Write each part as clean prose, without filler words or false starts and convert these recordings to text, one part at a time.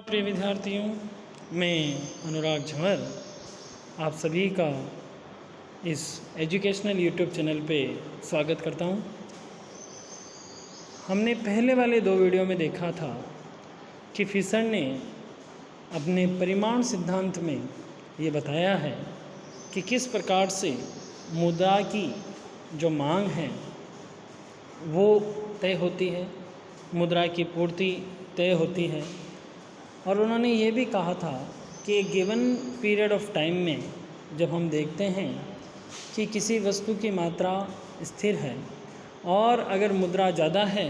प्रिय विद्यार्थियों, मैं अनुराग झंवर आप सभी का इस एजुकेशनल यूट्यूब चैनल पे स्वागत करता हूँ। हमने पहले वाले 2 वीडियो में देखा था कि फिशर ने अपने परिमाण सिद्धांत में ये बताया है कि किस प्रकार से मुद्रा की जो मांग है वो तय होती है, मुद्रा की पूर्ति तय होती है। और उन्होंने ये भी कहा था कि गिवन पीरियड ऑफ टाइम में जब हम देखते हैं कि किसी वस्तु की मात्रा स्थिर है और अगर मुद्रा ज़्यादा है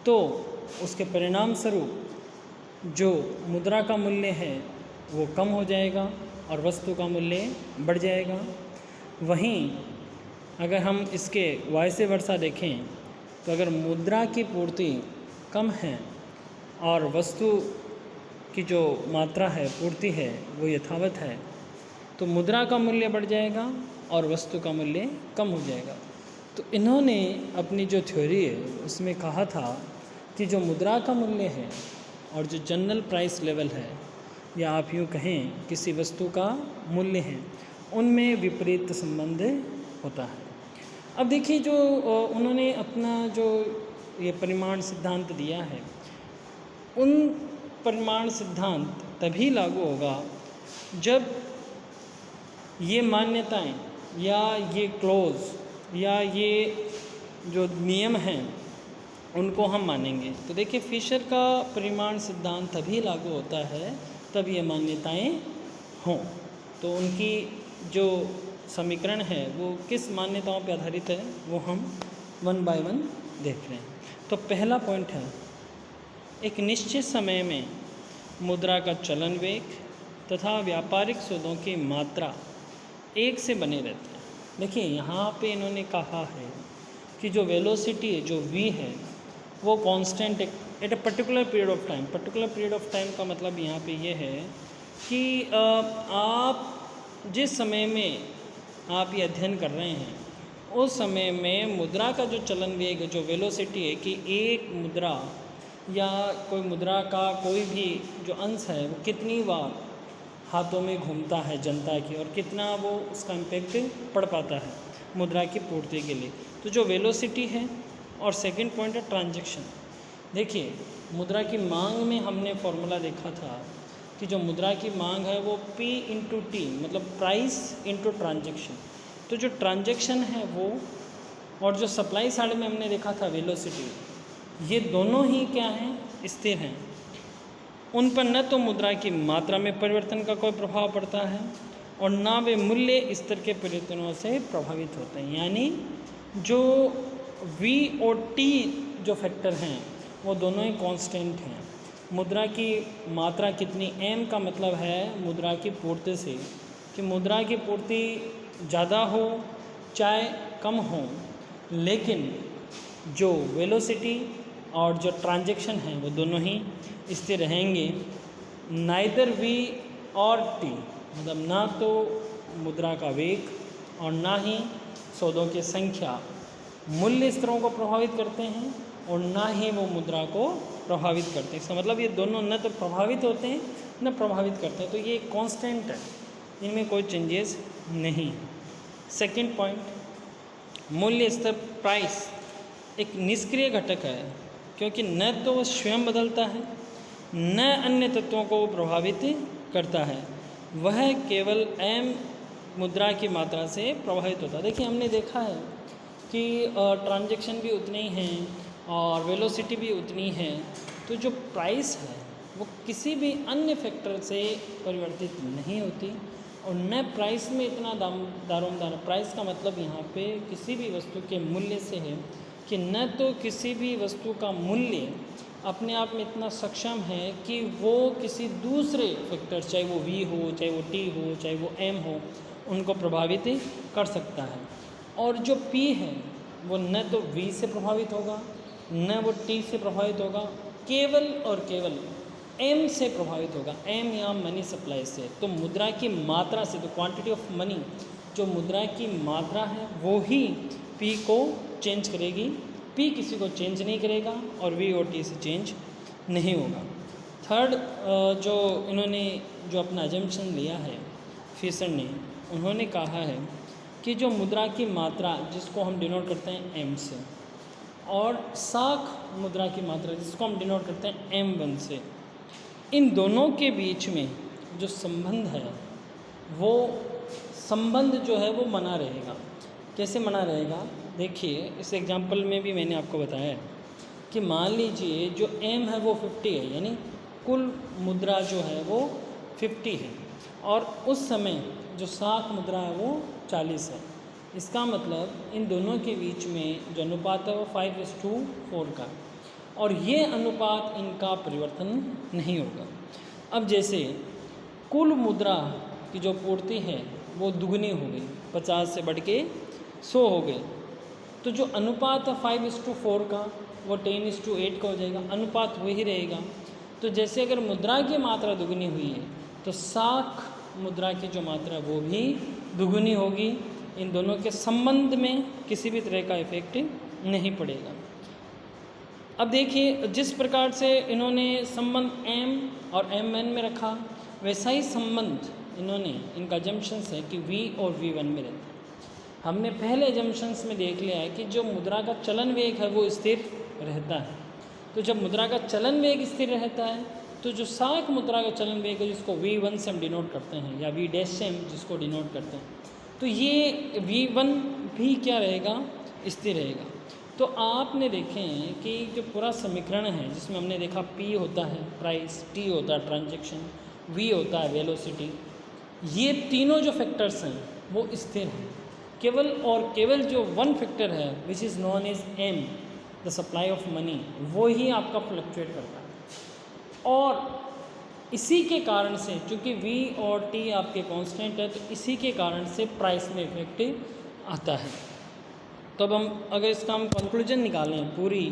तो उसके परिणाम स्वरूप जो मुद्रा का मूल्य है वो कम हो जाएगा और वस्तु का मूल्य बढ़ जाएगा। वहीं अगर हम इसके वाइस वर्सा देखें तो अगर मुद्रा की पूर्ति कम है और वस्तु की जो मात्रा है, पूर्ति है, वो यथावत है तो मुद्रा का मूल्य बढ़ जाएगा और वस्तु का मूल्य कम हो जाएगा। तो इन्होंने अपनी जो थ्योरी है उसमें कहा था कि जो मुद्रा का मूल्य है और जो जनरल प्राइस लेवल है या आप यूँ कहें किसी वस्तु का मूल्य है, उनमें विपरीत संबंध होता है। अब देखिए जो उन्होंने अपना जो ये परिमाण सिद्धांत दिया है, उन परिमाण सिद्धांत तभी लागू होगा जब ये मान्यताएं या ये क्लोज या ये जो नियम हैं उनको हम मानेंगे। तो देखिए फिशर का परिमाण सिद्धांत तभी लागू होता है तब ये मान्यताएं हों। तो उनकी जो समीकरण है वो किस मान्यताओं पर आधारित है वो हम 1 बाय 1 देख रहे हैं। तो पहला पॉइंट है, एक निश्चित समय में मुद्रा का चलन वेग तथा व्यापारिक सौदों की मात्रा एक से बने रहते हैं। देखिए यहाँ पे इन्होंने कहा है कि जो वेलोसिटी है, जो v है, वो constant at a particular period of time. Particular period of time का मतलब यहाँ पे ये है कि आप जिस समय में आप ये अध्ययन कर रहे हैं उस समय में मुद्रा का जो चलन वेग, जो वेलोसिटी है कि एक मुद्रा या कोई मुद्रा का कोई भी जो अंश है वो कितनी बार हाथों में घूमता है जनता की और कितना वो उसका इम्पैक्ट पड़ पाता है मुद्रा की पूर्ति के लिए, तो जो वेलोसिटी है। और सेकंड पॉइंट है ट्रांजैक्शन। देखिए मुद्रा की मांग में हमने फॉर्मूला देखा था कि जो मुद्रा की मांग है वो P × T मतलब प्राइस × ट्रांजैक्शन। तो जो ट्रांजैक्शन है वो और जो सप्लाई साइड में हमने देखा था वेलोसिटी, ये दोनों ही क्या हैं, स्थिर हैं। उन पर न तो मुद्रा की मात्रा में परिवर्तन का कोई प्रभाव पड़ता है और ना वे मूल्य स्तर के परिवर्तनों से प्रभावित होते हैं। यानी जो V और T जो फैक्टर हैं वो दोनों ही कांस्टेंट हैं। मुद्रा की मात्रा कितनी, M का मतलब है मुद्रा की पूर्ति से, कि मुद्रा की पूर्ति ज़्यादा हो चाहे कम हो, लेकिन जो वेलोसिटी और जो ट्रांजैक्शन है वो दोनों ही स्थिर रहेंगे। नाइदर V और T मतलब ना तो मुद्रा का वेग और ना ही सौदों की संख्या मूल्य स्तरों को प्रभावित करते हैं और ना ही वो मुद्रा को प्रभावित करते हैं। इसका मतलब ये दोनों न तो प्रभावित होते हैं न प्रभावित करते हैं। तो ये कांस्टेंट है, इनमें कोई चेंजेस नहीं। सेकंड पॉइंट, मूल्य स्तर प्राइस एक निष्क्रिय घटक है क्योंकि न तो वह स्वयं बदलता है न अन्य तत्वों को प्रभावित करता है, वह केवल M मुद्रा की मात्रा से प्रभावित होता है। देखिए हमने देखा है कि ट्रांजैक्शन भी उतने ही हैं और वेलोसिटी भी उतनी है, तो जो प्राइस है वो किसी भी अन्य फैक्टर से परिवर्तित नहीं होती और न प्राइस में इतना दारोमदार। प्राइस का मतलब यहाँ पे किसी भी वस्तु के मूल्य से है कि न तो किसी भी वस्तु का मूल्य अपने आप में इतना सक्षम है कि वो किसी दूसरे फैक्टर, चाहे वो V हो, चाहे वो T हो, चाहे वो M हो, उनको प्रभावित कर सकता है। और जो P है वो न तो V से प्रभावित होगा न वो T से प्रभावित होगा, केवल और केवल M से प्रभावित होगा। M या मनी सप्लाई से, तो मुद्रा की मात्रा से, तो क्वांटिटी ऑफ मनी, जो मुद्रा की मात्रा है वो ही P को चेंज करेगी। P किसी को चेंज नहीं करेगा और V और T से चेंज नहीं होगा। थर्ड जो इन्होंने जो अपना अजम्पशन लिया है फिशर ने, उन्होंने कहा है कि जो मुद्रा की मात्रा जिसको हम डिनोट करते हैं एम से, और साख मुद्रा की मात्रा जिसको हम डिनोट करते हैं M1 से, इन दोनों के बीच में जो संबंध है वो संबंध जो है वो बना रहेगा। कैसे बना रहेगा? देखिए, इस एग्जांपल में भी मैंने आपको बताया है कि मान लीजिए जो M है वो 50 है, यानी कुल मुद्रा जो है वो 50 है, और उस समय जो साख मुद्रा है वो 40 है। इसका मतलब इन दोनों के बीच में जो अनुपात है वो 5:4 का, और ये अनुपात इनका परिवर्तन नहीं होगा। अब जैसे कुल मुद्रा की जो पूर्ति है वो दुगनी हो गई, 50 से बढ़ के 100 हो गई, तो जो अनुपात है 5:4 का वो 10:8 का हो जाएगा, अनुपात वही रहेगा। तो जैसे अगर मुद्रा की मात्रा दुगनी हुई है तो साख मुद्रा की जो मात्रा वो भी दुगनी होगी। इन दोनों के संबंध में किसी भी तरह का इफेक्ट नहीं पड़ेगा। अब देखिए, जिस प्रकार से इन्होंने संबंध M और MN में रखा, वैसा ही संबंध इन्होंने इनका जंक्शंस है कि V और V1 में रहता है। हमने पहले जंक्शंस में देख लिया है कि जो मुद्रा का चलन वेग है वो स्थिर रहता है। तो जब मुद्रा का चलन वेग स्थिर रहता है तो जो साख मुद्रा का चलन वेग है जिसको V1 से हम डिनोट करते हैं, या V' से हम जिसको डिनोट करते हैं, तो ये V1 भी क्या रहेगा? स्थिर रहेगा। तो आपने देखे हैं कि जो पूरा समीकरण है जिसमें हमने देखा P होता है प्राइस, T होता है ट्रांजैक्शन, V होता है वेलोसिटी, ये तीनों जो फैक्टर्स हैं वो स्थिर हैं। केवल और केवल जो वन फैक्टर है which is known as M, the supply of money, वो ही आपका फ्लक्चुएट करता है। और इसी के कारण से, चूँकि V और T आपके कांस्टेंट है, तो इसी के कारण से प्राइस में इफेक्ट आता है। तो अब हम अगर इसका हम कंक्लूजन निकालें पूरी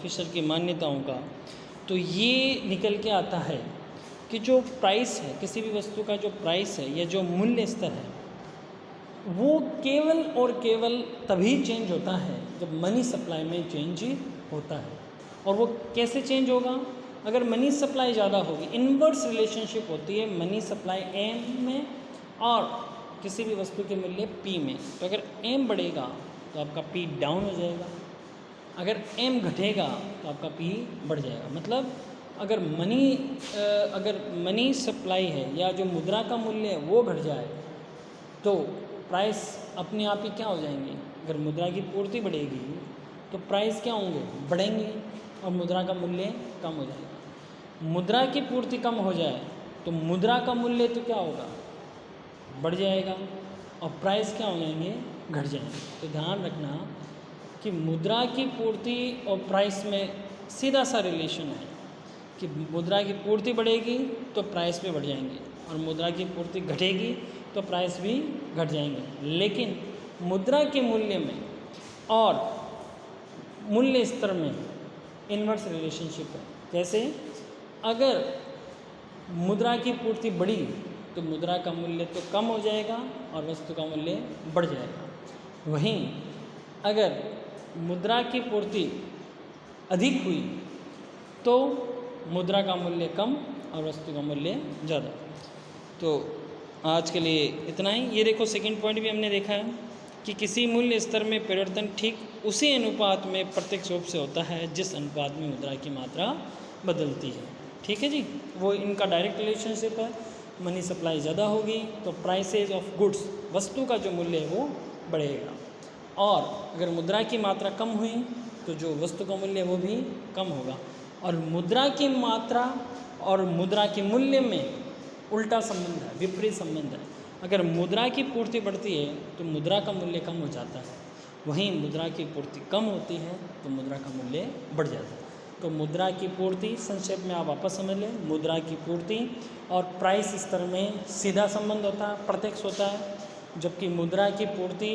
फिशर की मान्यताओं का, तो ये निकल के आता है कि जो प्राइस है, किसी भी वस्तु का जो प्राइस है या जो मूल्य स्तर है, वो केवल और केवल तभी चेंज होता है जब मनी सप्लाई में चेंज होता है। और वो कैसे चेंज होगा? अगर मनी सप्लाई ज़्यादा होगी, इन्वर्स रिलेशनशिप होती है मनी सप्लाई M में और किसी भी वस्तु के मूल्य P में। तो अगर M बढ़ेगा तो आपका P डाउन हो जाएगा, अगर M घटेगा तो आपका P बढ़ जाएगा। मतलब अगर मनी सप्लाई है या जो मुद्रा का मूल्य है वो घट जाए तो प्राइस अपने आप ही क्या हो जाएंगे? अगर मुद्रा की पूर्ति बढ़ेगी तो प्राइस क्या होंगे? बढ़ेंगे, और मुद्रा का मूल्य कम हो जाएगा। मुद्रा की पूर्ति कम हो जाए तो मुद्रा का मूल्य तो क्या होगा? बढ़ जाएगा, और प्राइस क्या हो जाएंगे? घट जाएंगे। तो ध्यान रखना कि मुद्रा की पूर्ति और प्राइस में सीधा सा रिलेशन है कि मुद्रा की पूर्ति बढ़ेगी तो प्राइस भी बढ़ जाएंगे, और मुद्रा की पूर्ति घटेगी तो प्राइस भी घट जाएंगे। लेकिन मुद्रा के मूल्य में और मूल्य स्तर में इन्वर्स रिलेशनशिप है। कैसे? अगर मुद्रा की पूर्ति बढ़ी तो मुद्रा का मूल्य तो कम हो जाएगा और वस्तु का मूल्य बढ़ जाएगा। वहीं अगर मुद्रा की पूर्ति अधिक हुई तो मुद्रा का मूल्य कम और वस्तु का मूल्य ज़्यादा। तो आज के लिए इतना ही। ये देखो, सेकंड पॉइंट भी हमने देखा है कि किसी मूल्य स्तर में परिवर्तन ठीक उसी अनुपात में प्रत्यक्ष रूप से होता है जिस अनुपात में मुद्रा की मात्रा बदलती है। ठीक है जी, वो इनका डायरेक्ट रिलेशनशिप है। मनी सप्लाई ज़्यादा होगी तो प्राइसेज ऑफ गुड्स, वस्तु का जो मूल्य है वो बढ़ेगा, और अगर मुद्रा की मात्रा कम हुई तो जो वस्तु का मूल्य है वो भी कम होगा। और मुद्रा की मात्रा और मुद्रा के मूल्य में उल्टा संबंध है, विपरीत संबंध है। अगर मुद्रा की पूर्ति बढ़ती है तो मुद्रा का मूल्य कम हो जाता है, वहीं मुद्रा की पूर्ति कम होती है तो मुद्रा का मूल्य बढ़ जाता है। तो मुद्रा की पूर्ति, संक्षेप में आप वापस समझ लें, मुद्रा की पूर्ति और प्राइस स्तर में सीधा संबंध होता है, प्रत्यक्ष होता है, जबकि मुद्रा की पूर्ति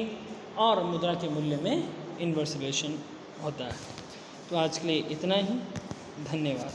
और मुद्रा के मूल्य में इन्वर्स रिलेशन होता है। तो आज के लिए इतना ही। धन्यवाद।